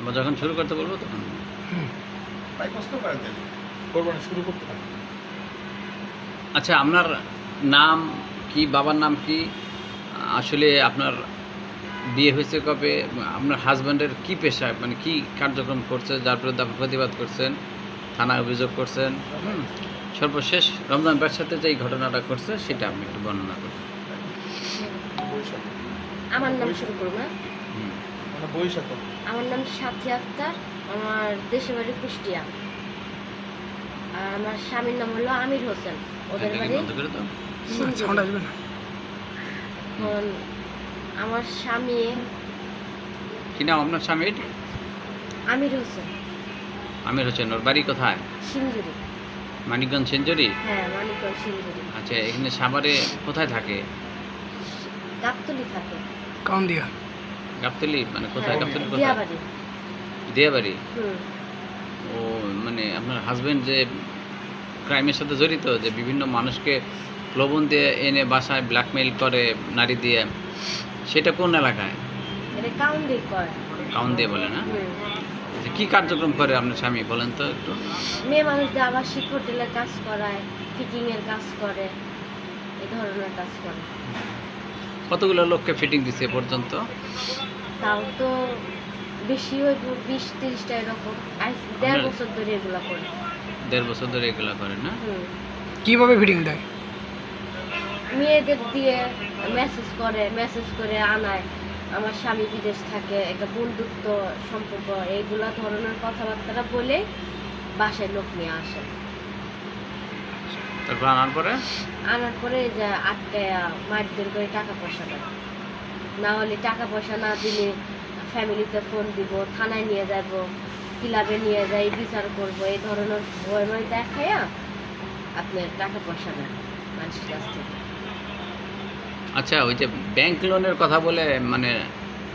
আমরা যখন শুরু করতে বলবো তখন তাই কষ্ট করে দেন কোরবানি শুরু করতে পারেন। আচ্ছা, আপনার নাম কি, বাবার নাম কি, আসলে আপনার বিয়ে হয়েছে কবে, আপনার হাজব্যান্ডের কি পেশা, মানে কি কার্যক্রম করছে যার বিরুদ্ধে আপনি প্রতিবাদ করছেন, থানায় অভিযোগ করছেন, সর্বশেষ রমজান ব্যবসাতে যে এই ঘটনাটা করছে সেটা আপনি একটু বর্ণনা করুন। বৈশাখ আমার নাম শুরু করবো না। হুম। মানে বৈশাখ আমার নাম সাথী আক্তার, আমার দেশের বাড়ি কুষ্টিয়া। আর আমার স্বামীর নাম হলো আমির হোসেন, ওদের এটাকে বাড়ি বন্ধ করে দাও। সিন্ধুরে। এখন আমার স্বামী কি নাম আপনার স্বামীর? আমির হোসেন, আমির হোসেন। ওর বাড়ি কোথায়? সিন্ধুরে। মানিকগঞ্জ সেঞ্চুরি। হ্যাঁ, মানিকগঞ্জ সিন্ধুরে। আচ্ছা, এখানে সাভারে কোথায় থাকে? গাবতলি থাকে। কাউন্দিয়া। গাবতলি মানে কোথায়? হ্যাঁ, গাবতলি কোথায়? দিয়াবাড়ি। দিয়াবাড়ি। হুম। ও মানে আপনার হাজবেন্ড যে ক্রাইমের সাথে জড়িত, যে বিভিন্ন মানুষকে প্রলোভন দিয়ে এনে বাসায় ব্ল্যাকমেইল করে নারী দিয়ে, সেটা কোন এলাকায়? এটা কাউন্দি করে। কাউন দিয়ে বলে না? হুম। যে কি কার্যক্রম করে আপনার স্বামী বলেন তো একটু। মেয়ে মানুষদের আবাসিক হোটেলে কাজ করায়, ফিটিং এর কাজ করে, এই ধরনের কাজ করে। কতগুলো লোককে ফিটিং দিছে এ পর্যন্ত? তাও তো বেশি হইব, 20-30টা এরকম। আজ 1.5 বছর ধরে এগুলা করে। 1.5 বছর ধরে এগুলা করে না? হুম। কিভাবে ফিটিং দেয়? মেয়েদের দিয়ে মেসেজ করে আনায়। আমার স্বামী বিদেশ থাকে, একটা বন্ধুত্ব সম্পর্ক, এইগুলা ধরনের কথাবার্তা বলে বাসায় লোক নিয়ে আসে। তারপর আনার পরে আনার পরে এই যে আটকায় মারধর করে টাকা পয়সা দেয়। না হলে টাকা পয়সা না দিলে ফ্যামিলিতে ফোন দিব, থানায় নিয়ে যাব, ক্লাবে নিয়ে যাই, বিচার করব, এই ধরনের ভয় দেখাইয়া আপনার টাকা পয়সা দেন মানুষের কাছ থেকে। আচ্ছা, ওই যে ব্যাংক লোনের কথা বলে মানে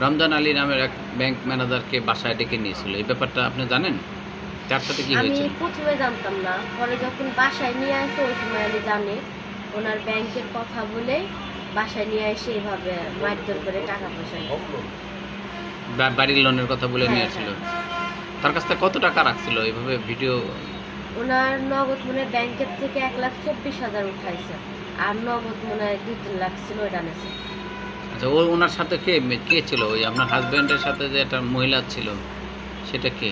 রমজান আলী নামের এক ব্যাংক ম্যানেজারকে বাসায় ডেকে নিয়েছিল, এই ব্যাপারটা আপনি জানেন? তার সাথে কি আমি হয়েছিল? প্রথমে জানতাম না, পরে যখন বাসায় নিয়ে আসে ওই সময় আমি জানি ওনার ব্যাংকের কথা বলে বাসায় নিয়ে এসে এইভাবে মারধর করে টাকা পয়সা নেয়। বাড়ির লোনের কথা বলে হ্যাঁ, নিয়েছিল। তার কাছ থেকে কত টাকা রাখছিল এইভাবে ভিডিও? ওনার নগদ মনে হয় ব্যাংকের থেকে 1,24,000 উঠাইছে, আর নগদ মনে হয় 2-3 লাখ ছিল, ওইটা নেছে। আচ্ছা, ও ওনার সাথে কে কে ছিল? ওই আপনার হাজব্যান্ডের সাথে যে একটা মহিলা ছিল সেটা কে?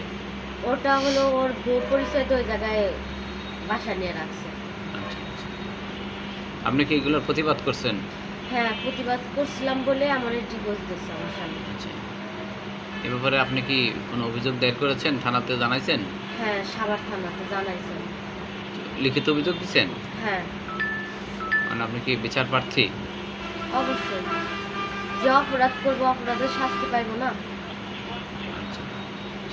ওটা হলো ওর বউ, পরিচয় তো ওই জায়গায় বাসা নিয়ে রাখছে। আচ্ছা, আচ্ছা। আপনি কি এগুলোর প্রতিবাদ করছেন? হ্যাঁ, প্রতিবাদ করছিলাম বলে আমার ডিভোর্স দিচ্ছে আমার স্বামী। আচ্ছা, এ ব্যাপারে আপনি কি কোনো অভিযোগ দায়ের করেছেন, থানাতে জানাইছেন? হ্যাঁ, সাভার থানাতে জানাইছেন। লিখিত অভিযোগ দিচ্ছেন? হ্যাঁ, মানে আপনি কি বিচার প্রার্থী? অবশ্যই। যে অপরাধ করবো অপরাধের শাস্তি পাইবো না।